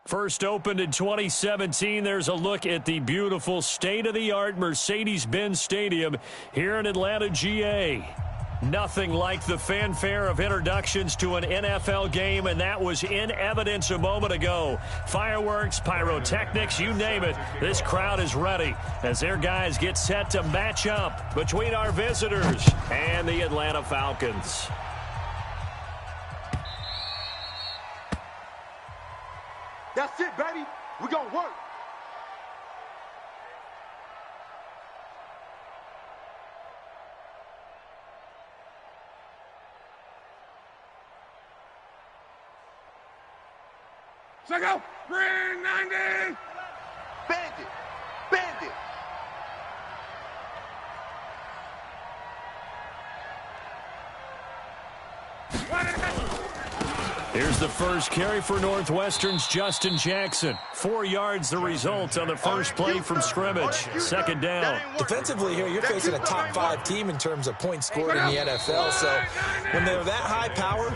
First opened in 2017, there's a look at the beautiful state-of-the-art Mercedes-Benz Stadium here in Atlanta, GA. Nothing like the fanfare of introductions to an NFL game, and that was in evidence a moment ago. Fireworks, pyrotechnics, you name it. This crowd is ready as their guys get set to match up between our visitors and the Atlanta Falcons. That's it, baby. We're going to work. Check out. Green 90. Bandit. Bandit. Here's the first carry for Northwestern's Justin Jackson. 4 yards the result on the first play from scrimmage. Second down. Defensively here, you're facing a top 5 team in terms of points scored in the NFL. So when they're that high powered,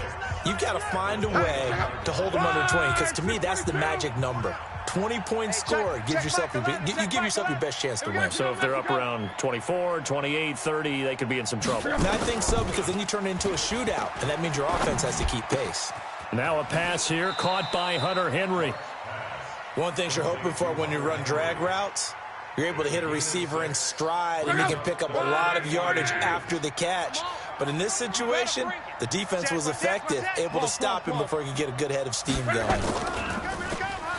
you've got to find a way to hold them under 20. Because to me, that's the magic number. 20 points scored gives yourself you give yourself your best chance to win. So if they're up around 24, 28, 30, they could be in some trouble. And I think so, because then you turn it into a shootout, and that means your offense has to keep pace. Now a pass here caught by Hunter Henry. One thing you're hoping for when you run drag routes, you're able to hit a receiver in stride, and you can pick up a lot of yardage after the catch. But in this situation, the defense was effective, able to stop him before he could get a good head of steam going.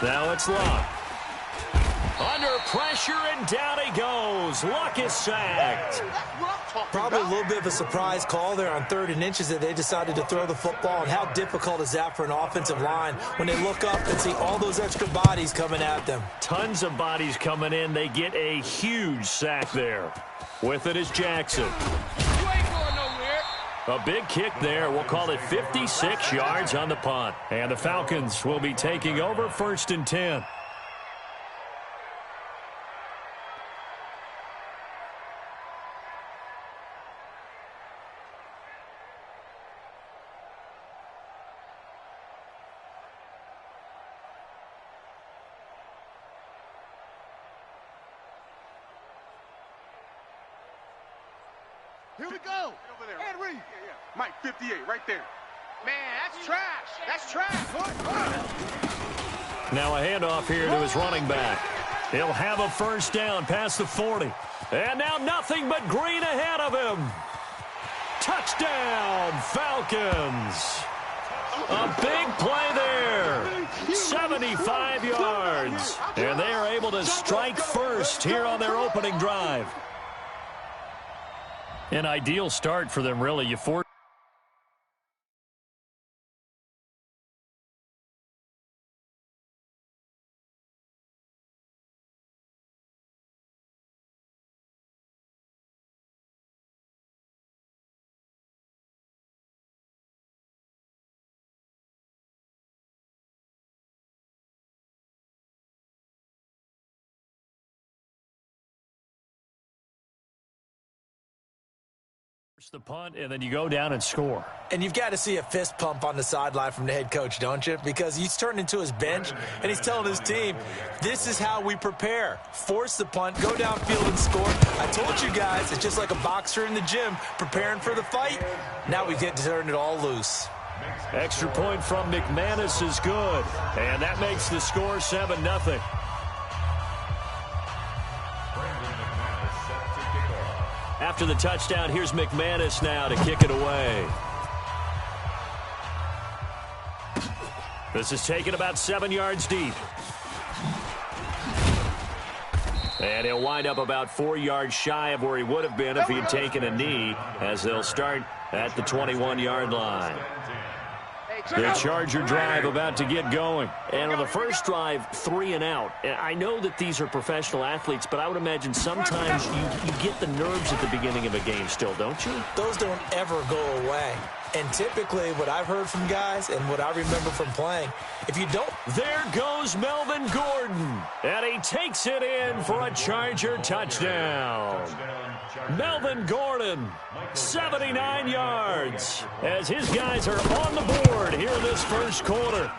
Now it's Luck. Under pressure, and down he goes. Luck is sacked. Probably a little bit of a surprise call there on 3rd and inches that they decided to throw the football. And how difficult is that for an offensive line when they look up and see all those extra bodies coming at them? Tons of bodies coming in. They get a huge sack there. With it is Jackson. A big kick there. We'll call it 56 yards on the punt. And the Falcons will be taking over 1st and 10. Here we go. Over there. Henry. Mike, 58, right there. Man, that's trash. That's trash. Now a handoff here to his running back. He'll have a first down past the 40. And now nothing but green ahead of him. Touchdown, Falcons. A big play there. 75 yards. And they are able to strike first here on their opening drive. An ideal start for them, really. You force the punt, and then you go down and score. And you've got to see a fist pump on the sideline from the head coach, don't you? Because he's turned into his bench, and he's telling his team, this is how we prepare. Force the punt, go downfield and score. I told you guys, it's just like a boxer in the gym preparing for the fight. Now we get to turn it all loose. Extra point from McManus is good, and that makes the score 7-0. After the touchdown, here's McManus now to kick it away. This is taken about 7 yards deep. And he'll wind up about 4 yards shy of where he would have been if he had taken a knee, as they'll start at the 21-yard line. The Charger drive about to get going. And on the first drive, 3 and out. I know that these are professional athletes, but I would imagine sometimes you get the nerves at the beginning of a game still, don't you? Those don't ever go away. And typically what I've heard from guys and what I remember from playing, if you don't... There goes Melvin Gordon. And he takes it in for a Charger touchdown. Melvin Gordon, 79 yards, as his guys are on the board here in this first quarter.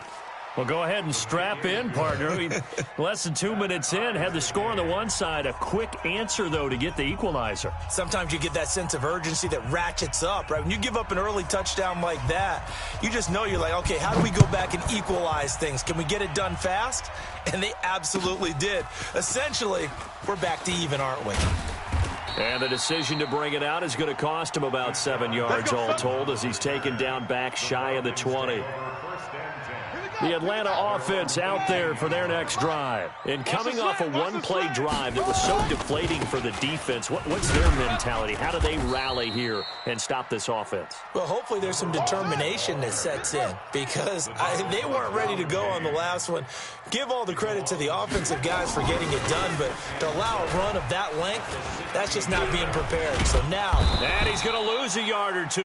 Well, go ahead and strap in, partner. Less than 2 minutes in, had the score on the one side. A quick answer, though, to get the equalizer. Sometimes you get that sense of urgency that ratchets up, right? When you give up an early touchdown like that, you just know you're like, okay, how do we go back and equalize things? Can we get it done fast? And they absolutely did. Essentially, we're back to even, aren't we? And the decision to bring it out is going to cost him about 7 yards all told as he's taken down back shy of the 20. The Atlanta offense out there for their next drive. And coming off a one-play drive that was so deflating for the defense, what's their mentality? How do they rally here and stop this offense? Well, hopefully there's some determination that sets in because they weren't ready to go on the last one. Give all the credit to the offensive guys for getting it done, but to allow a run of that length, that's just not being prepared. So now... And he's going to lose a yard or two.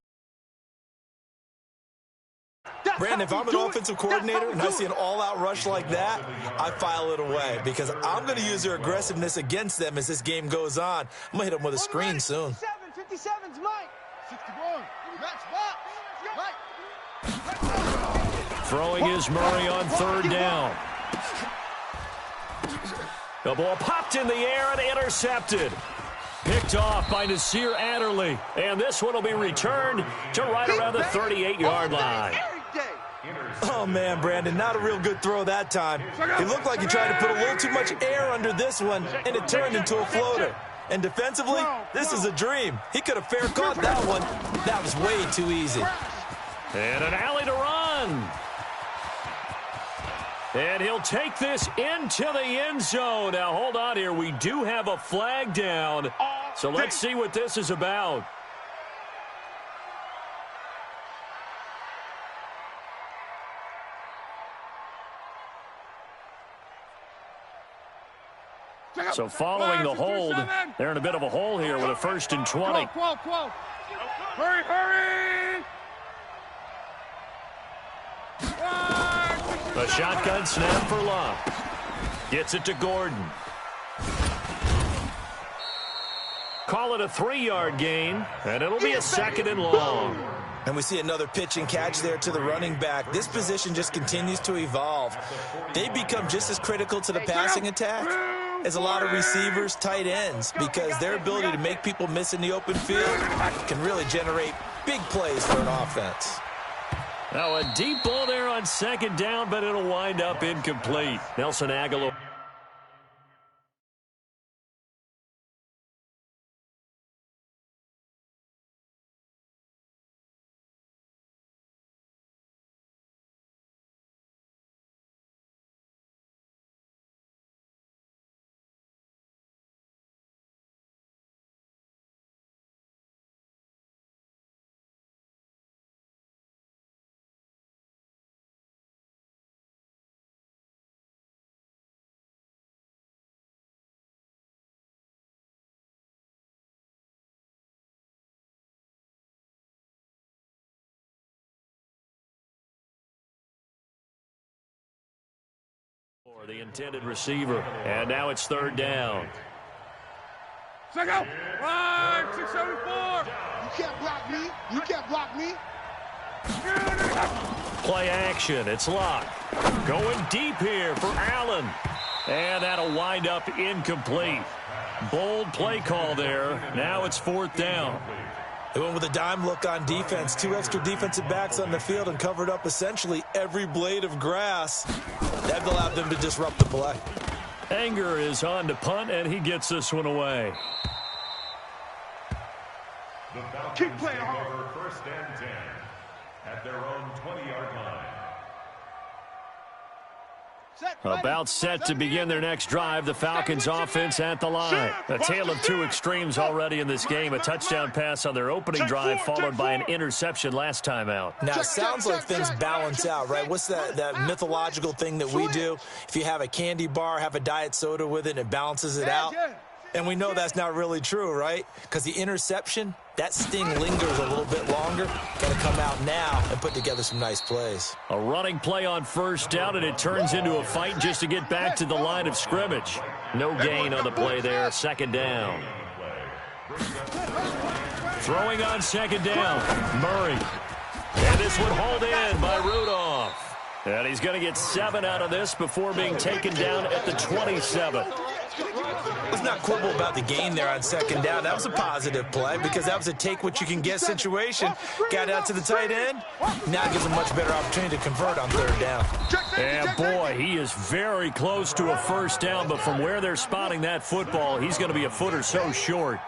Brandon, if I'm an offensive coordinator and I see an all-out rush like that, I file it away because I'm going to use their aggressiveness against them as this game goes on. I'm going to hit them with a screen soon. 57's Mike. 61. Mike. Throwing is Murray on third down. The ball popped in the air and intercepted. Picked off by Nasir Adderley. And this one will be returned to right around the 38-yard line. Oh, man, Brandon, not a real good throw that time. It looked like he tried to put a little too much air under this one, and it turned into a floater. And defensively, this is a dream. He could have fair caught that one. That was way too easy. And an alley to run. And he'll take this into the end zone. Now, hold on here. We do have a flag down. So let's see what this is about. So following the hold, they're in a bit of a hole here with a 1st and 20. 12. Hurry! A shotgun snap for Love. Gets it to Gordon. Call it a 3-yard gain, and it'll be a 2nd and long. And we see another pitch and catch there to the running back. This position just continues to evolve. They become just as critical to the passing attack as a lot of receivers, tight ends, because their ability to make people miss in the open field can really generate big plays for an offense. Now a deep ball there on 2nd down, but it'll wind up incomplete. Nelson Aguilar. For the intended receiver. And now it's 3rd down. Second. 674. You can't block me. You can't block me. Play action. It's Locke. Going deep here for Allen. And that'll wind up incomplete. Bold play call there. Now it's 4th down. They went with a dime look on defense. 2 extra defensive backs on the field and covered up essentially every blade of grass. That allowed them to disrupt the play. Anger is on to punt, and he gets this one away. Keep playing hard. 1st and 10 at their own 20-yard line. About set to begin their next drive. The Falcons offense at the line. A tale of 2 extremes already in this game. A touchdown pass on their opening drive followed by an interception last time out. Now, it sounds like things balance out, right? What's that mythological thing that we do? If you have a candy bar, have a diet soda with it, it balances it out. And we know that's not really true, right? Because the interception, that sting lingers a little bit longer. Got to come out now and put together some nice plays. A running play on 1st down, and it turns into a fight just to get back to the line of scrimmage. No gain on the play there. 2nd down. Throwing on 2nd down. Murray. And this one hauled in by Rudolph. And he's going to get 7 out of this before being taken down at the 27. Let's not quibble about the gain there on second down. That was a positive play because that was a take-what-you-can-get situation. Got out to the tight end. Now gives him a much better opportunity to convert on third down. And, boy, he is very close to a first down, but from where they're spotting that football, he's going to be a foot or so short.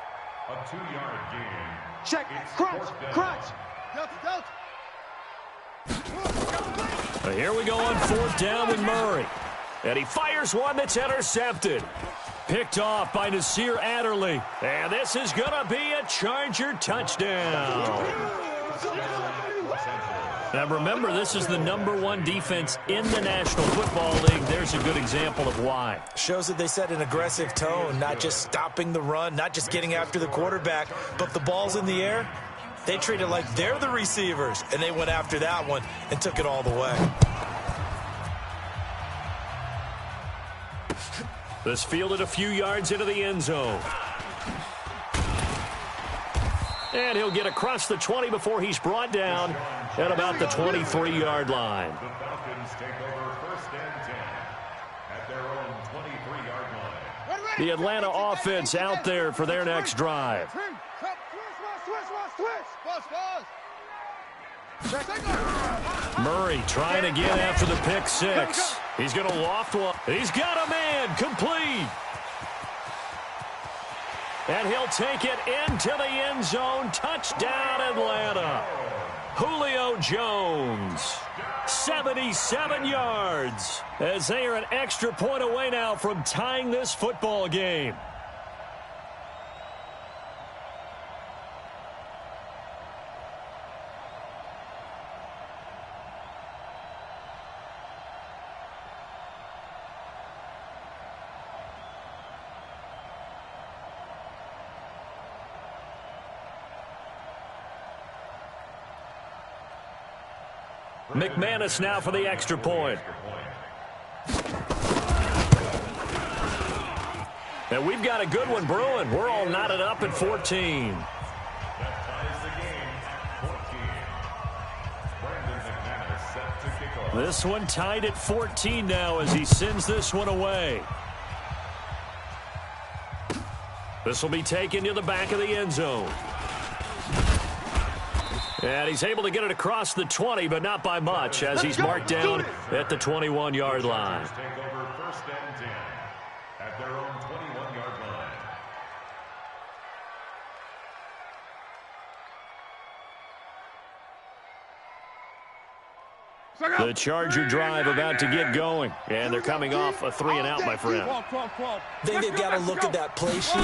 A 2-yard gain. Check. Crunch. Delta. Here we go on fourth down with Murray. And he fires one that's intercepted. Picked off by Nasir Adderley. And this is going to be a Charger touchdown. Now remember, this is the #1 defense in the National Football League. There's a good example of why. Shows that they set an aggressive tone, not just stopping the run, not just getting after the quarterback, but if the ball's in the air, they treat it like they're the receivers, and they went after that one and took it all the way. This fielded a few yards into the end zone. And he'll get across the 20 before he's brought down at about the 23-yard line. The Falcons take over first and 10 at their own 23-yard line. The Atlanta offense out there for their next drive. Murray trying to get after the pick six. He's going to loft one. He's got a man complete. And he'll take it into the end zone. Touchdown, Atlanta. Julio Jones, 77 yards, as they are an extra point away now from tying this football game. McManus now for the extra point. And we've got a good one brewing. We're all knotted up at 14. That ties the game at 14. Brandon McManus set to kick off. This one tied at 14 now as he sends this one away. This will be taken to the back of the end zone. And he's able to get it across the 20, but not by much, as he's marked down at the 21-yard line. Take over first and 10 at their own 21-yard line. The Charger drive about to get going, and they're coming off a 3-and-out, my friend. I think they've got to look at that play sheet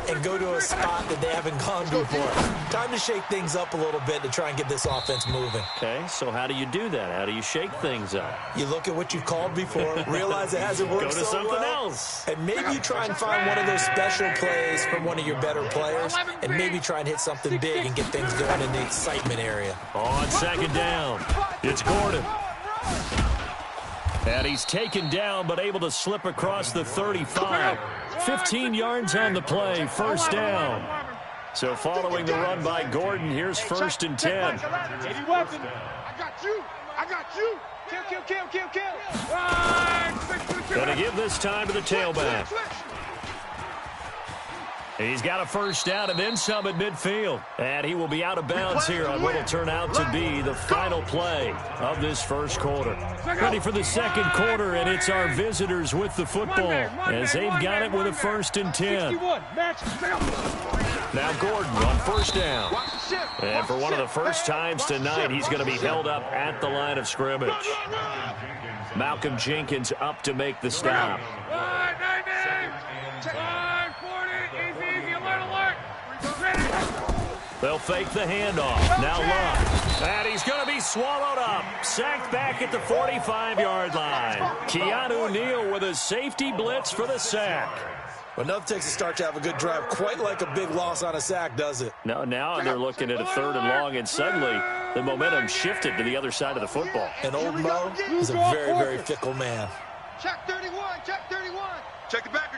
and go to a spot that they haven't gone before. Time to shake things up a little bit to try and get this offense moving. Okay, so how do you do that? How do you shake things up? You look at what you've called before, realize it hasn't worked Go to so something well, else. and maybe you try and find one of those special plays from one of your better players, and maybe try and hit something big and get things going in the excitement area. On second down, it's Gordon. And he's taken down, but able to slip across the 35. 15 yards on the play, first down. So following the run by Gordon, here's first and 10. I got you. Kill. Going to give this time to the tailback. He's got a first down and then some at midfield. And he will be out of bounds here on what will turn out to be the final play of this first quarter. Ready for the second quarter, and it's our visitors with the football as they've got it with a first and 10. Now Gordon on first down. And for one of the first times tonight, he's going to be held up at the line of scrimmage. Malcolm Jenkins up to make the stop. They'll fake the handoff. Now Luck. And he's going to be swallowed up. Sacked back at the 45-yard line. Keanu Neal with a safety blitz for the sack. But enough takes a start to have a good drive. Quite like a big loss on a sack, does it? No, now they're looking at a third and long, and suddenly the momentum shifted to the other side of the football. And old Mo is a very, very fickle man. Check 31. Check the back.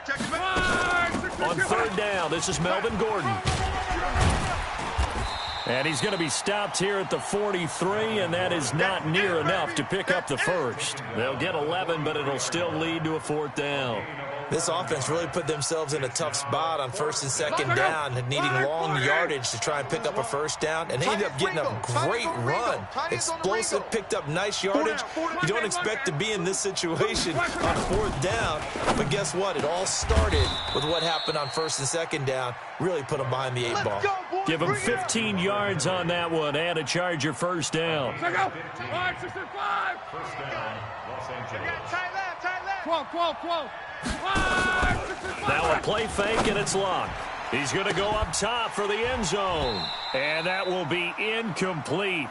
On third down, this is Melvin Gordon. And he's going to be stopped here at the 43, and that is not near enough to pick up the first. They'll get 11, but it'll still lead to a 4th down. This offense really put themselves in a tough spot on 1st and 2nd down, needing long yardage to try and pick up a 1st down, and they ended up getting a great run. Explosive, picked up nice yardage. You don't expect to be in this situation on 4th down, but guess what? It all started with what happened on 1st and 2nd down. Really put them behind the 8 ball. Give them 15 yards on that one and a Charger 1st down. 565. First down, Los Angeles. Tight left. 12. 565. Now a play fake, and it's locked. He's going to go up top for the end zone. And that will be incomplete.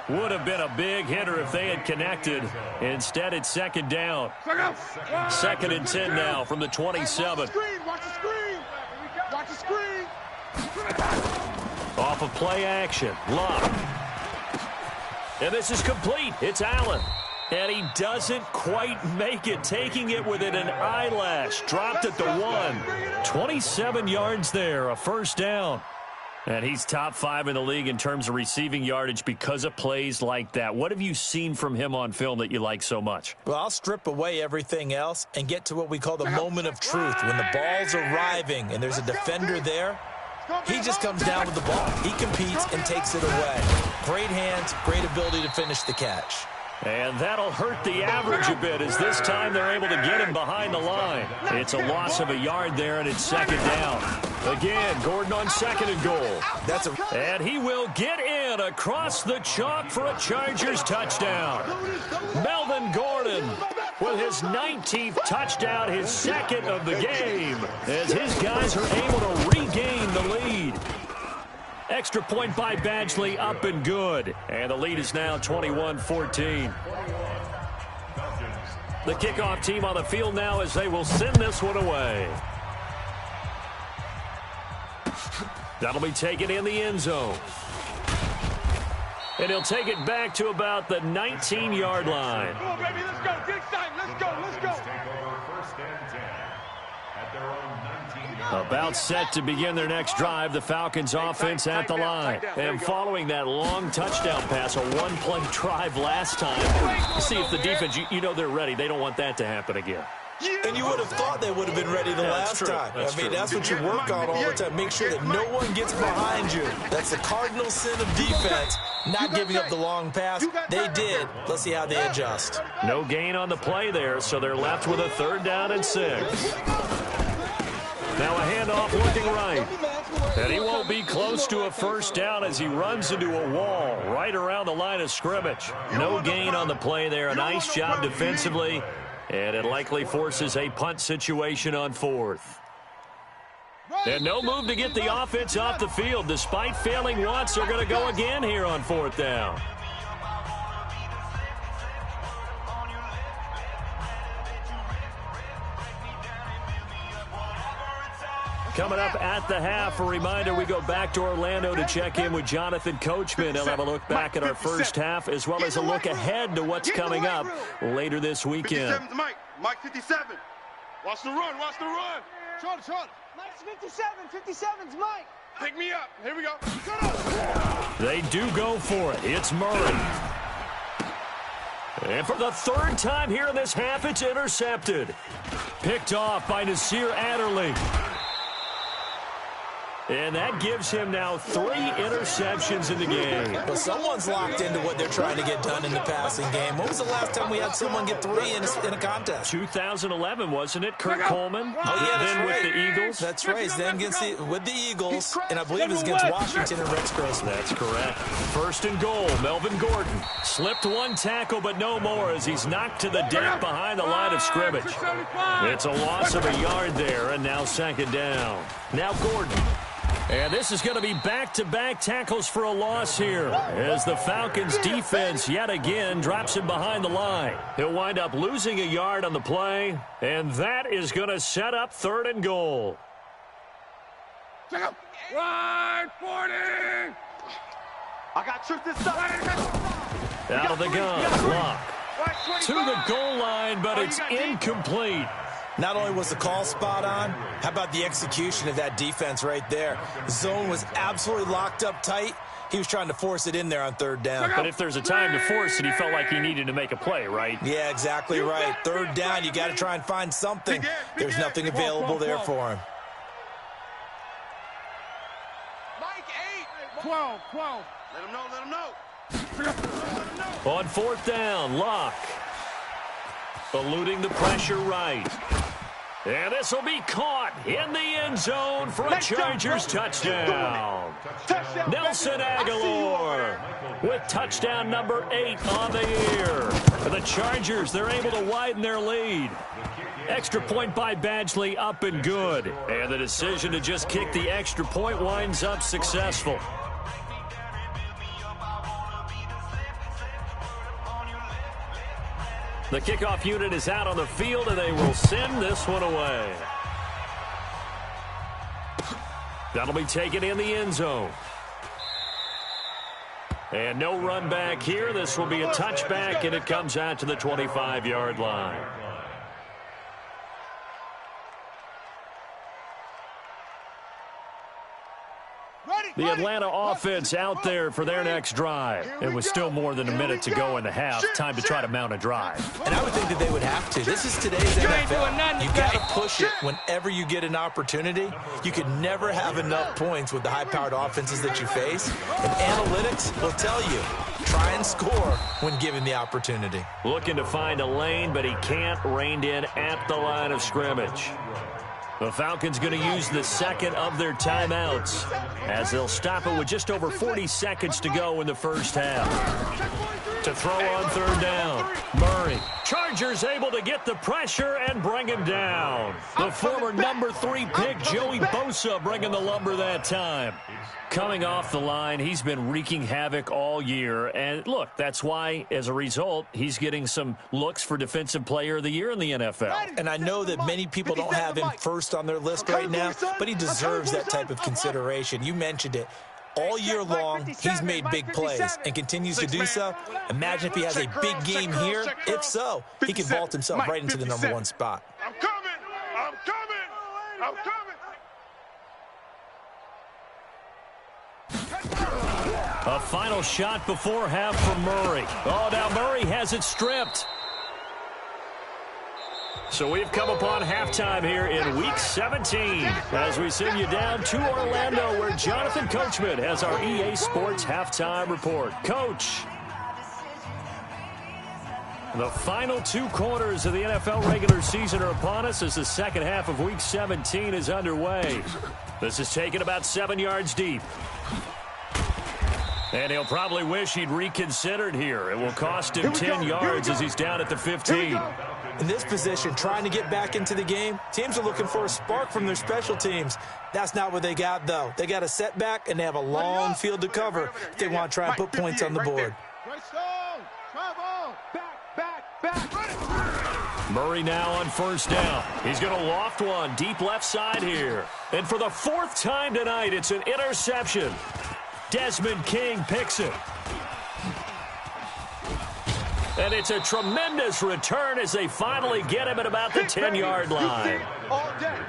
Would have been a big hitter if they had connected. Instead, it's 2nd down. 2nd and 10 now from the 27. Watch the screen. Off of play action. Lock. And this is complete. It's Allen. And he doesn't quite make it, taking it within an eyelash. Dropped at the 1. 27 yards there, a 1st down. And he's top 5 in the league in terms of receiving yardage because of plays like that. What have you seen from him on film that you like so much? Well, I'll strip away everything else and get to what we call the moment of truth. When the ball's arriving and there's a defender there, he just comes down with the ball. He competes and takes it away. Great hands, great ability to finish the catch. And that'll hurt the average a bit as this time they're able to get him behind the line. It's a loss of a yard there, and it's 2nd down. Again, Gordon on 2nd and goal. And he will get in across the chalk for a Chargers touchdown. Melvin Gordon with his 19th touchdown, his 2nd of the game, as his guys are able to regain the lead. Extra point by Badgley, up and good. And the lead is now 21-14. The kickoff team on the field now as they will send this one away. That'll be taken in the end zone. And he'll take it back to about the 19-yard line. Come on, baby, let's go. Get excited. Let's go. Take over 1st and 10 at their own 19-yard. About set to begin their next drive, the Falcons offense at the line. And following that long touchdown pass, a one-play drive last time, see if the defense, you know they're ready. They don't want that to happen again. And you would have thought they would have been ready the last time. That's what you work on all the time. Make sure that no one gets behind you. That's the cardinal sin of defense, not giving up the long pass. They did. Let's see how they adjust. No gain on the play there, so they're left with a 3rd down and 6. Now a handoff looking right. And he won't be close to a 1st down as he runs into a wall right around the line of scrimmage. No gain on the play there. A nice job defensively. And it likely forces a punt situation on 4th. And no move to get the offense off the field. Despite failing once, they're going to go again here on 4th down. Coming up at the half, a reminder, we go back to Orlando to check in with Jonathan Coachman. He'll have a look back at our first half as well as a look ahead to what's coming up later this weekend. 57's Mike 57. Watch the run. Short. Mike's 57's Mike. Pick me up. Here we go. They do go for it. It's Murray. And for the 3rd time here in this half, it's intercepted. Picked off by Nasir Adderley. And that gives him now 3 interceptions in the game. But someone's locked into what they're trying to get done in the passing game. When was the last time we had someone get 3 in a contest? 2011, wasn't it? Kurt Coleman. Oh, yeah, then with the Eagles. That's right. Then with the Eagles, and I believe it's against Washington and Rex Grossman. That's correct. 1st and goal, Melvin Gordon. Slipped one tackle, but no more as he's knocked to the deck behind the line of scrimmage. It's a loss of a yard there, and now 2nd down. Now Gordon. And this is going to be back-to-back tackles for a loss here as the Falcons defense yet again drops him behind the line. He'll wind up losing a yard on the play, and that is going to set up 3rd and goal. Check out. Right, 40. I got trips this side. Out of the gun, Lock. To the goal line, but it's incomplete. Not only was the call spot on, how about the execution of that defense right there? Zone was absolutely locked up tight. He was trying to force it in there on third down. But if there's a time to force it, he felt like he needed to make a play, right? Yeah, exactly right. Third down, you got to try and find something. There's nothing available there for him. Mike, 8. 12, 12. Let him know, let him know. On fourth down, Locke. Eluding the pressure right. And this will be caught in the end zone for a Chargers touchdown. Nelson Aguilar with touchdown number 8 on the year. For the Chargers, they're able to widen their lead. Extra point by Badgley, up and good. And the decision to just kick the extra point winds up successful. The kickoff unit is out on the field, and they will send this one away. That'll be taken in the end zone. And no run back here. This will be a touchback, and it comes out to the 25-yard line. The Atlanta offense out there for their next drive. It was still more than a minute to go in the half. Time to try to mount a drive. And I would think that they would have to. This is today's NFL. You got to push it whenever you get an opportunity. You could never have enough points with the high-powered offenses that you face. And analytics will tell you, try and score when given the opportunity. Looking to find a lane, but he can't. Reined in at the line of scrimmage. The Falcons going to use the second of their timeouts as they'll stop it with just over 40 seconds to go in the first half. To throw on third down, Murray. Chargers able to get the pressure and bring him down. The former number 3 pick, Joey Bosa, bringing the lumber that time. Coming off the line, he's been wreaking havoc all year. And look, that's why, as a result, he's getting some looks for Defensive Player of the Year in the NFL. And I know that many people don't have him first on their list right now, but he deserves that type of consideration. You mentioned it. All year long, he's made big plays and continues to do so. Imagine if he has a big game here. If so, he can vault himself right into the number 1 spot. I'm coming. I'm coming. I'm coming. A final shot before half from Murray. Oh, now Murray has it stripped. So we've come upon halftime here in Week 17 as we send you down to Orlando where Jonathan Coachman has our EA Sports Halftime Report. Coach. The final 2 quarters of the NFL regular season are upon us as the second half of Week 17 is underway. This is taken about 7 yards deep. And he'll probably wish he'd reconsidered here. It will cost him 10 yards as he's down at the 15. In this position, trying to get back into the game, teams are looking for a spark from their special teams. That's not what they got, though. They got a setback, and they have a long field to cover if they want to try and put points on the board. Murray now on first down. He's going to loft one deep left side here. And for the 4th time tonight, it's an interception. Desmond King picks it. And it's a tremendous return as they finally get him at about the 10-yard line.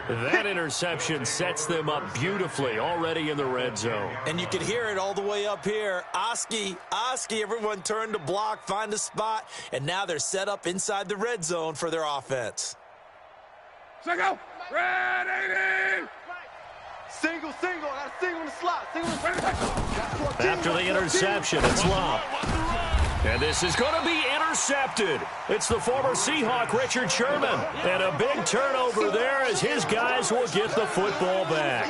That interception sets them up beautifully already in the red zone. And you can hear it all the way up here. Oski, everyone turned to block, find a spot, and now they're set up inside the red zone for their offense. Go. Red 80. Single. I got a single in the slot. After the interception, it's Locke. And this is going to be intercepted. It's the former Seahawk, Richard Sherman. And a big turnover there as his guys will get the football back.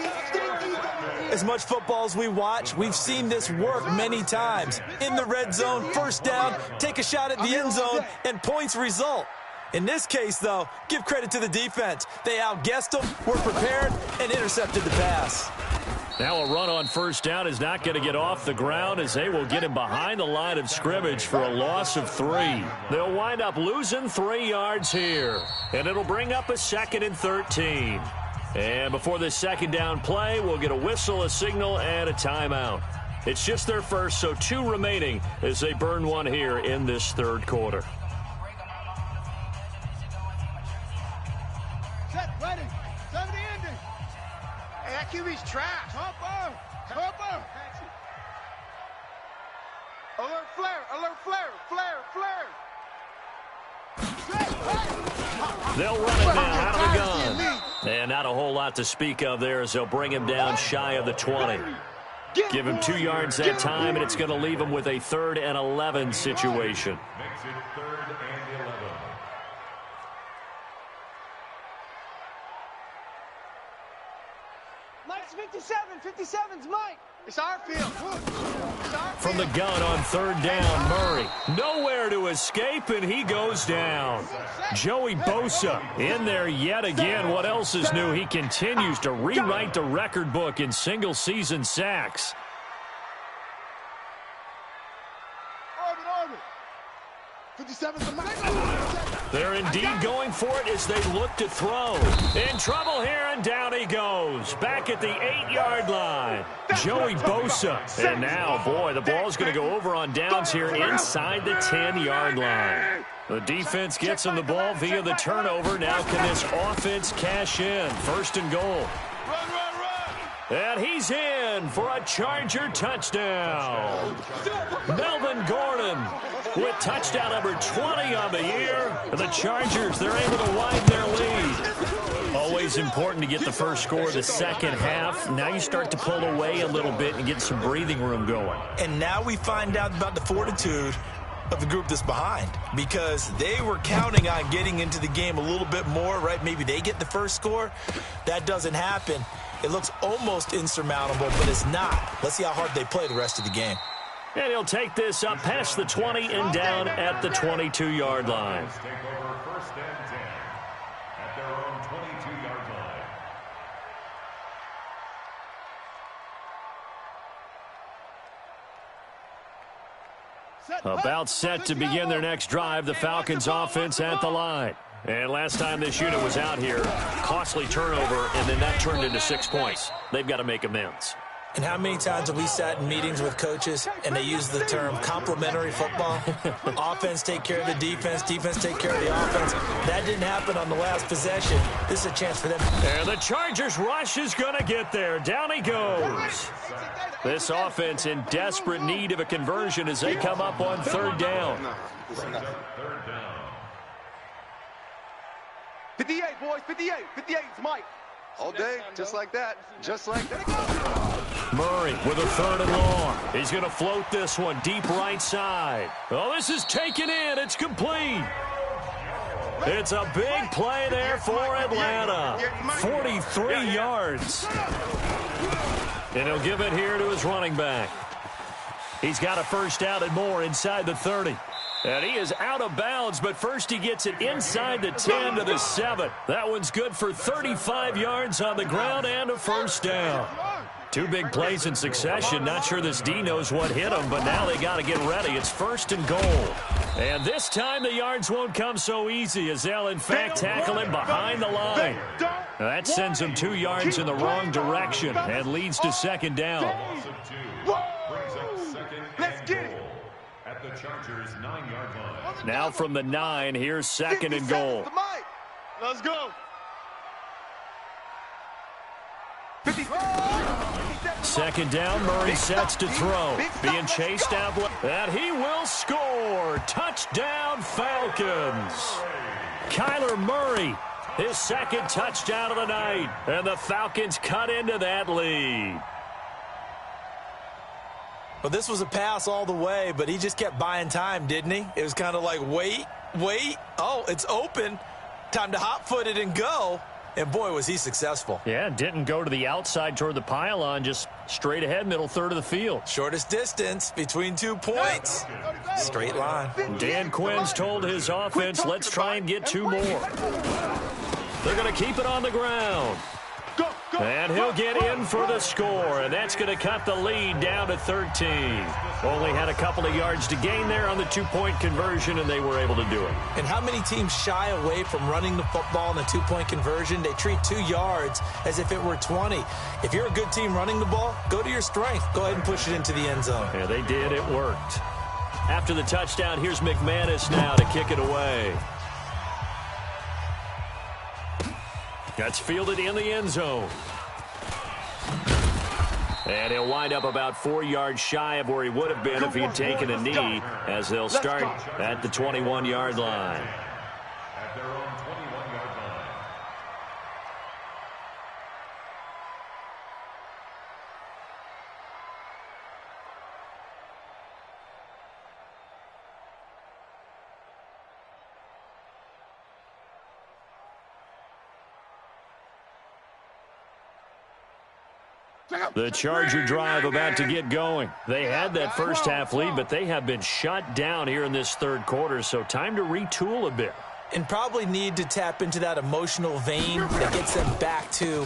As much football as we watch, we've seen this work many times. In the red zone, first down, take a shot at the end zone, and points result. In this case, though, give credit to the defense. They outguessed them, were prepared, and intercepted the pass. Now a run on first down is not going to get off the ground as they will get him behind the line of scrimmage for a loss of 3. They'll wind up losing 3 yards here. And it'll bring up a 2nd and 13. And before this second down play, we'll get a whistle, a signal, and a timeout. It's just their first, so 2 remaining as they burn one here in this 3rd quarter. Ready. 70 ending. Hey, that QB's trash. Hopper. Alert flare, alert flare, flare, flare. They'll run it now out of the gun. And not a whole lot to speak of there as they'll bring him down shy of the 20. Give him 2 yards that time, and it's going to leave him with a 3rd and 11 situation. Makes it 3rd and 11. Mike's 57. 57's Mike. It's our field. From the gun on 3rd down, Murray. Nowhere to escape, and he goes down. Joey Bosa in there yet again. What else is new? He continues to rewrite the record book in single-season sacks. Orbit. 57's the Mike. They're indeed going for it as they look to throw. In trouble here, and down he goes. Back at the 8-yard line. Joey Bosa. And now, boy, the ball's going to go over on downs here inside the 10-yard line. The defense gets him the ball via the turnover. Now can this offense cash in? 1st and goal. And he's in for a Charger touchdown. Melvin Gordon with touchdown number 20 on the year. And the Chargers, they're able to widen their lead. Always important to get the first score of the second half. Now you start to pull away a little bit and get some breathing room going. And now we find out about the fortitude of the group that's behind, because they were counting on getting into the game a little bit more, right? Maybe they get the first score. That doesn't happen. It looks almost insurmountable, but it's not. Let's see how hard they play the rest of the game. And he'll take this up past the 20 and down at the 22-yard line. Take over 1st and 10 at their own 22-yard line. About set to begin their next drive, the Falcons offense at the line. And last time this unit was out here, costly turnover, and then that turned into 6 points. They've got to make amends. And how many times have we sat in meetings with coaches and they use the term complementary football? Offense take care of the defense, defense take care of the offense. That didn't happen on the last possession. This is a chance for them. And the Chargers rush is going to get there. Down he goes. This offense in desperate need of a conversion as they come up on 3rd down. 3rd down. 58, boys, 58. 58's Mike. All day, just like that. Just like that. Murray with a 3rd and long. He's going to float this one deep right side. Oh, this is taken in. It's complete. It's a big play there for Atlanta. 43 yards. And he'll give it here to his running back. He's got a first down and more inside the 30. And he is out of bounds, but first he gets it inside the 10 to the 7. That one's good for 35 yards on the ground and a first down. 2 big plays in succession. Not sure this D knows what hit him, but now they got to get ready. It's 1st and goal. And this time the yards won't come so easy as they'll, in fact, tackle him behind the line. That sends him 2 yards in the wrong direction and leads to 2nd down. Let's get it. At the Chargers' 9-yard line. Now from the 9, here's 2nd and goal. Let's go. 2nd down, Murray sets to throw. Being chased out, and he will score. Touchdown, Falcons. Kyler Murray, his 2nd touchdown of the night. And the Falcons cut into that lead. Well, this was a pass all the way, but he just kept buying time, didn't he? It was kind of like, wait. Oh, it's open. Time to hot-foot it and go. And, boy, was he successful. Yeah, didn't go to the outside toward the pylon, just straight ahead, middle third of the field. Shortest distance between 2 points. Straight line. Dan Quinn's told his offense, let's try and get 2 more. They're going to keep it on the ground. And he'll get in for the score, and that's going to cut the lead down to 13. Only had a couple of yards to gain there on the 2-point conversion, and they were able to do it. And how many teams shy away from running the football in a 2-point conversion? They treat 2 yards as if it were 20. If you're a good team running the ball, go to your strength. Go ahead and push it into the end zone. Yeah, they did. It worked. After the touchdown, here's McManus now to kick it away. That's fielded in the end zone. And he'll wind up about 4 yards shy of where he would have been if he had taken a knee, as they'll start at the 21-yard line. At their own 21-yard line. The Charger drive about to get going. They had that first half lead, but they have been shut down here in this third quarter, so time to retool a bit. And probably need to tap into that emotional vein that gets them back to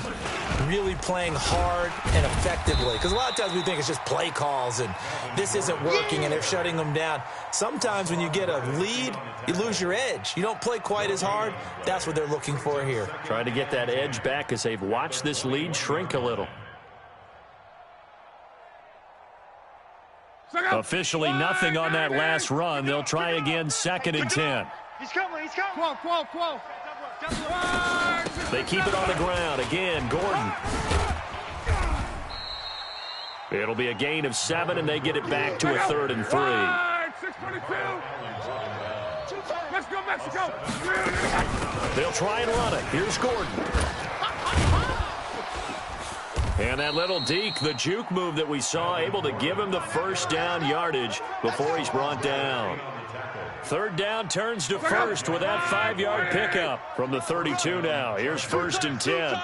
really playing hard and effectively. Because a lot of times we think it's just play calls and this isn't working and they're shutting them down. Sometimes when you get a lead, you lose your edge. You don't play quite as hard. That's what they're looking for here. Trying to get that edge back as they've watched this lead shrink a little. Officially nothing on that last run. They'll try again, 2nd and 10. He's coming, he's coming. Quo. They keep it on the ground. Again, Gordon. It'll be a gain of 7, and they get it back to a 3rd and 3. 6:22. Let's go, Mexico. They'll try and run it. Here's Gordon. And that little deke, the juke move that we saw, able to give him the first down yardage before he's brought down. 3rd down turns to 1st with that 5-yard pickup from the 32 now. Here's 1st and 10. Alert,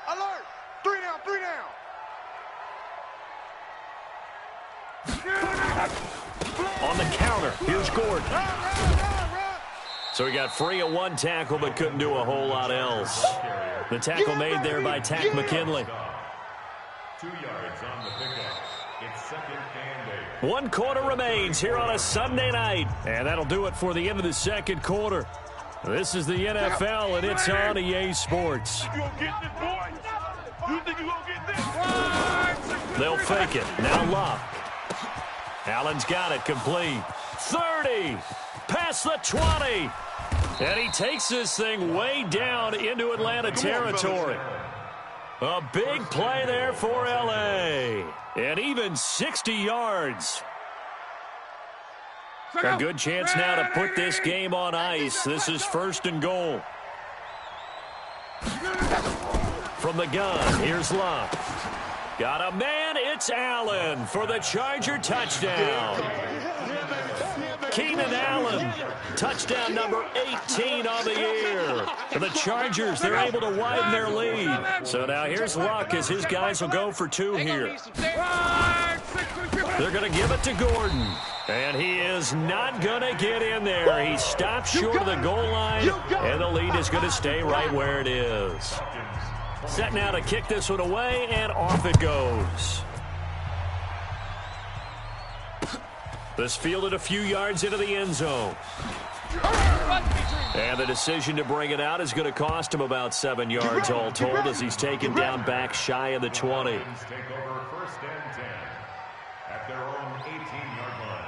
alert. 3 down. On the counter, here's Gordon. So he got free of 1 tackle but couldn't do a whole lot else. The tackle made there by Tack McKinley. 2 yards on the pickup. It's 2nd and 8. 1 quarter remains here on a Sunday night. And that'll do it for the end of the second quarter. This is the NFL, and it's on EA Sports. You gonna get this, boy? You think you gonna get this? They'll fake it. Now Locke. Allen's got it complete. 30. Past the 20. And he takes this thing way down into Atlanta territory. A big play there for L.A. And even 60 yards. A good chance now to put this game on ice. This is 1st and goal. From the gun, here's Locke. Got a man, it's Allen for the Charger touchdown. Keenan Allen, touchdown number 18 on the year. For the Chargers, they're able to widen their lead. So now here's Luck as his guys will go for 2 here. They're going to give it to Gordon. And he is not going to get in there. He stops short of the goal line, and the lead is going to stay right where it is. Set now to kick this one away, and off it goes. This fielded a few yards into the end zone. And the decision to bring it out is going to cost him about 7 yards all told as he's taken down back shy of the 20. Take over 1st and 10 at their own 18-yard line.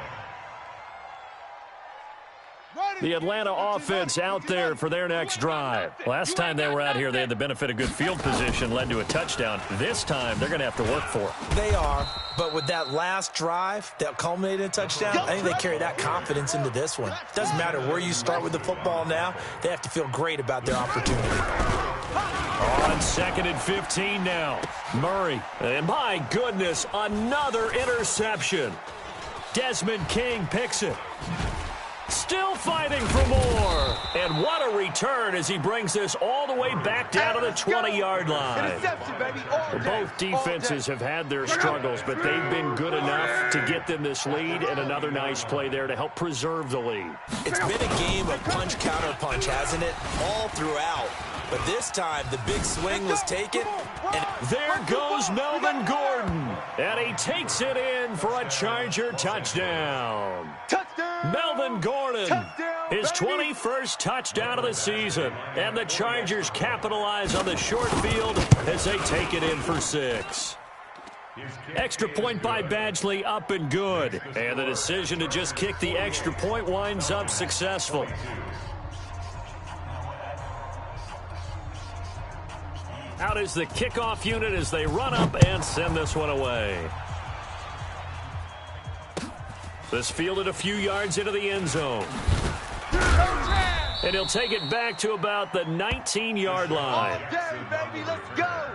The Atlanta offense out there for their next drive. Last time they were out here, they had the benefit of good field position, led to a touchdown. This time, they're going to have to work for it. They are, but with that last drive that culminated in a touchdown, I think they carry that confidence into this one. Doesn't matter where you start with the football now, they have to feel great about their opportunity. On 2nd and 15 now. Murray. And my goodness, another interception. Desmond King picks it. Still fighting for more. And what a return as he brings this all the way back down to the 20-yard line. Both defenses have had their struggles, but they've been good enough to get them this lead, and another nice play there to help preserve the lead. It's been a game of punch-counter-punch, hasn't it? All throughout. But this time, the big swing was taken. And there goes Melvin Gordon. And he takes it in for a Charger touchdown. Melvin Gordon, his 21st touchdown of the season. And the Chargers capitalize on the short field as they take it in for 6. Extra point by Badgley, up and good. And the decision to just kick the extra point winds up successful. Out is the kickoff unit as they run up and send this one away. This fielded a few yards into the end zone. And he'll take it back to about the 19-yard line. Okay, baby, let's go.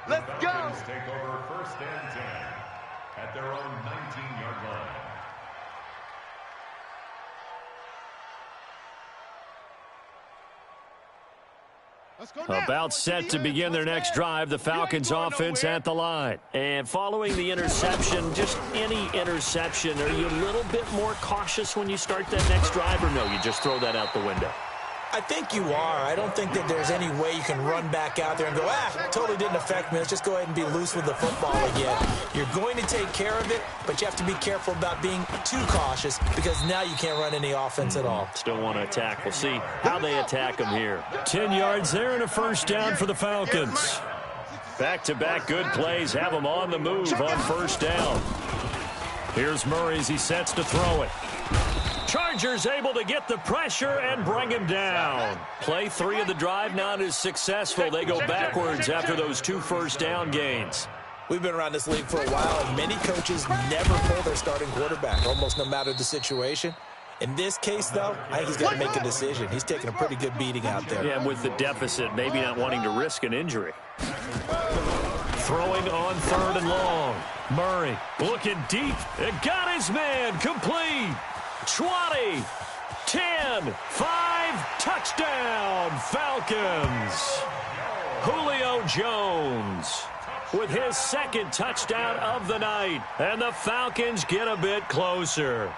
Let's go. Falcons take over 1st and 10 at their own 19-yard line. About set to begin their next drive, the Falcons offense at the line. And following the interception, just any interception, are you a little bit more cautious when you start that next drive, or no, you just throw that out the window? I think you are. I don't think that there's any way you can run back out there and go, totally didn't affect me. Let's just go ahead and be loose with the football again. You're going to take care of it, but you have to be careful about being too cautious because now you can't run any offense at all. Still want to attack. We'll see how they attack them here. 10 yards there and a first down for the Falcons. Back-to-back good plays have them on the move on first down. Here's Murray as he sets to throw it. Chargers able to get the pressure and bring him down. Play 3 of the drive not as successful. They go backwards after those 2 first down gains. We've been around this league for a while, and many coaches never pull their starting quarterback, almost no matter the situation. In this case, though, I think he's got to make a decision. He's taking a pretty good beating out there. Yeah, and with the deficit, maybe not wanting to risk an injury. Throwing on 3rd and long. Murray looking deep. It got his man complete. 20, 10, 5, touchdown, Falcons. Julio Jones with his 2nd touchdown of the night, and the Falcons get a bit closer.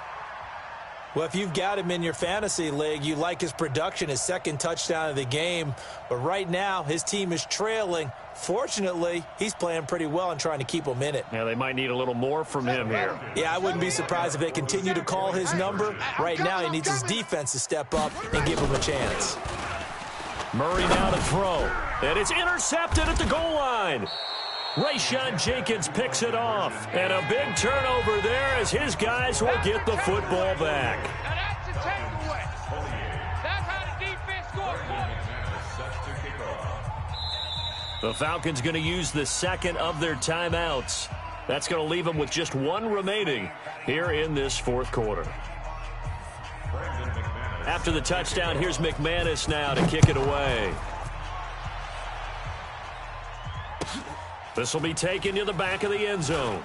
Well, if you've got him in your fantasy league, you like his production, his 2nd touchdown of the game. But right now, his team is trailing. Fortunately, he's playing pretty well and trying to keep them in it. Yeah, they might need a little more from him here. Yeah, I wouldn't be surprised if they continue to call his number. Right now, he needs his defense to step up and give him a chance. Murray now to throw. And it's intercepted at the goal line. Rayshon Jenkins picks it off. And a big turnover there as his guys will get the football back. Now that's a takeaway. That's how the defense scores points. The Falcons going to use the 2nd of their timeouts. That's going to leave them with just 1 remaining here in this 4th quarter. After the touchdown, here's McManus now to kick it away. This will be taken to the back of the end zone.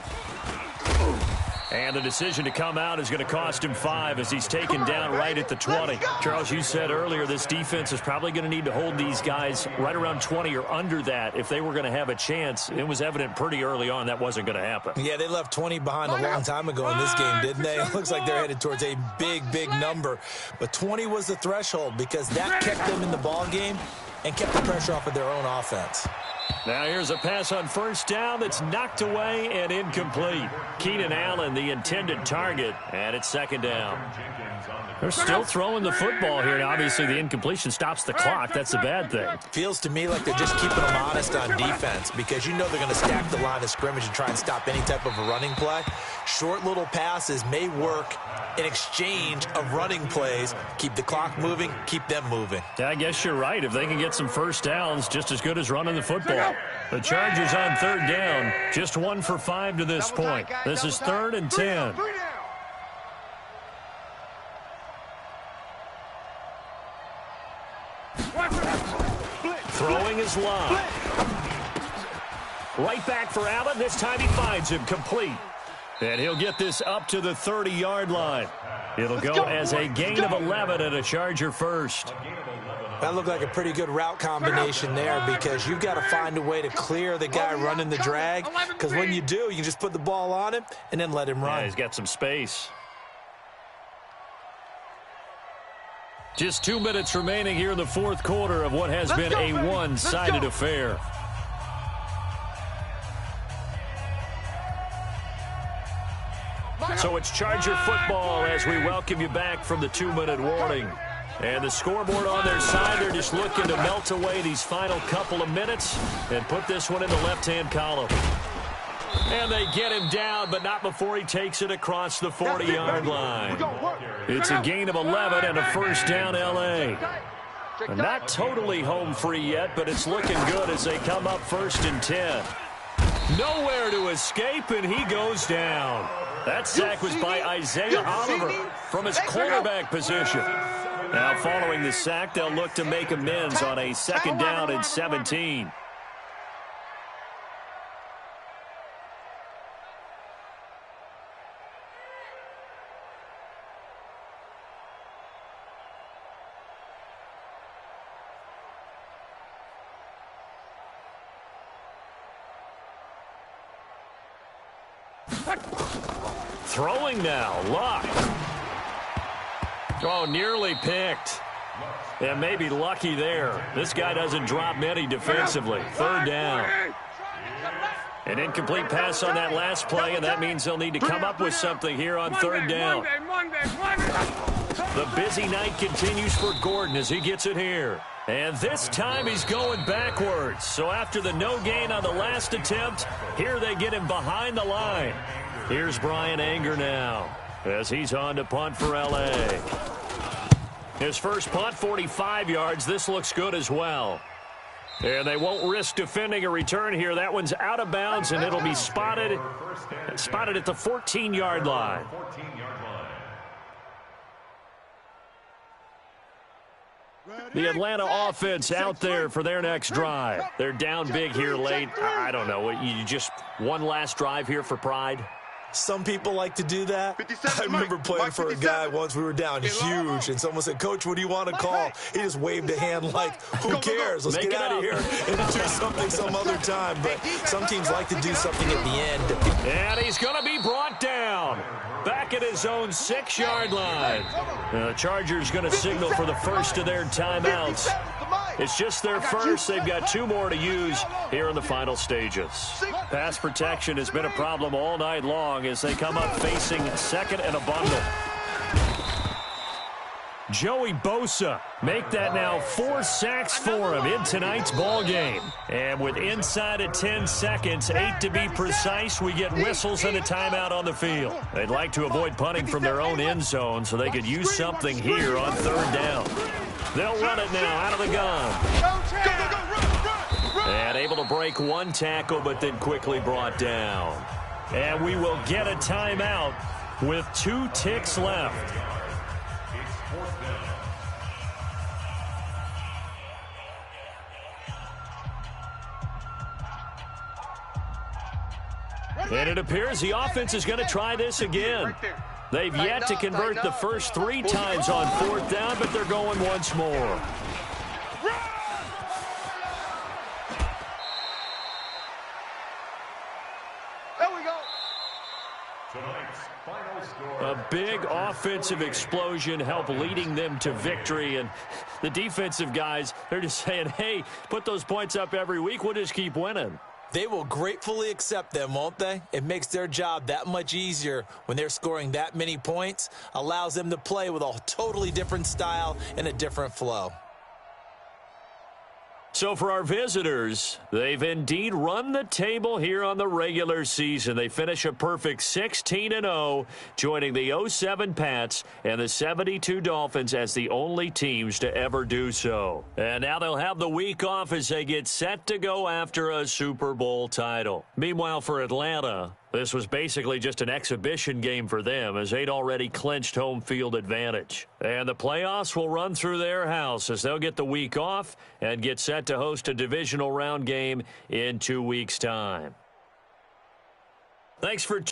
And the decision to come out is going to cost him 5 as he's taken down right at the 20. Charles, you said earlier this defense is probably going to need to hold these guys right around 20 or under that if they were going to have a chance. It was evident pretty early on that wasn't going to happen. Yeah, they left 20 behind a long time ago in this game, didn't they? It looks like they're headed towards a big, big number. But 20 was the threshold because that kept them in the ball game and kept the pressure off of their own offense. Now here's a pass on first down that's knocked away and incomplete. Keenan Allen, the intended target, and it's 2nd down. They're still throwing the football here. Now, obviously, the incompletion stops the clock. That's the bad thing. Feels to me like they're just keeping them honest on defense because you know they're going to stack the line of scrimmage and try and stop any type of a running play. Short little passes may work in exchange of running plays. Keep the clock moving, keep them moving. Yeah, I guess you're right. If they can get some first downs, just as good as running the football. The Chargers on 3rd down, just 1 for 5 to this point. This is 3rd and 10. Throwing his line. Right back for Allen. This time he finds him complete. And he'll get this up to the 30-yard line. It'll go as a gain of 11 and a Charger first. That looked like a pretty good route combination there because you've got to find a way to clear the guy running the drag because when you do, you can just put the ball on him and then let him run. Yeah, he's got some space. Just 2 minutes remaining here in the 4th quarter of what has been a one-sided affair. So it's Charger football as we welcome you back from the 2-minute warning. And the scoreboard on their side, they're just looking to melt away these final couple of minutes and put this one in the left-hand column. And they get him down, but not before he takes it across the 40-yard line. It's a gain of 11 and a first down, L.A. Not totally home free yet, but it's looking good as they come up 1st and 10. Nowhere to escape, and he goes down. That sack was by Isaiah Oliver from his cornerback position. Now, following the sack, they'll look to make amends on a 2nd down and 17. Throwing now, Luck. Oh, nearly picked. And maybe lucky there. This guy doesn't drop many defensively. 3rd down. An incomplete pass on that last play, and that means they'll need to come up with something here on 3rd down. The busy night continues for Gordon as he gets it here. And this time he's going backwards. So after the no gain on the last attempt, here they get him behind the line. Here's Brian Anger now as he's on to punt for L.A. His first punt, 45 yards. This looks good as well. And they won't risk defending a return here. That one's out of bounds, and it'll be spotted at the 14-yard line. The Atlanta offense out there for their next drive. They're down big here late. I don't know. You just one last drive here for pride? Some people like to do that. I remember playing for a guy once. We were down huge, and someone said, "Coach, what do you want to call?" He just waved a hand like, who cares? Let's get out of here and do something some other time. But some teams like to do something at the end. And he's going to be brought down. Back at his own 6-yard line. The Chargers going to signal for the first of their timeouts. It's just their first. They've got 2 more to use here in the final stages. Pass protection has been a problem all night long as they come up facing 2nd and a bundle. Joey Bosa make that now 4 sacks for him in tonight's ball game. And with inside of 10 seconds, 8 to be precise, we get whistles and a timeout on the field. They'd like to avoid punting from their own end zone so they could use something here on 3rd down. They'll run it now out of the gun. And able to break 1 tackle, but then quickly brought down. And we will get a timeout with 2 ticks left. And it appears the offense is going to try this again. They've yet to convert the first 3 times on 4th down, but they're going once more. There we go. Tonight's final score. A big offensive explosion helped leading them to victory. And the defensive guys, they're just saying, hey, put those points up every week. We'll just keep winning. They will gratefully accept them, won't they? It makes their job that much easier when they're scoring that many points, allows them to play with a totally different style and a different flow. So for our visitors, they've indeed run the table here on the regular season. They finish a perfect 16-0, joining the 07 Pats and the 72 Dolphins as the only teams to ever do so. And now they'll have the week off as they get set to go after a Super Bowl title. Meanwhile, for Atlanta, this was basically just an exhibition game for them as they'd already clinched home field advantage. And the playoffs will run through their house as they'll get the week off and get set to host a divisional round game in 2 weeks' time. Thanks for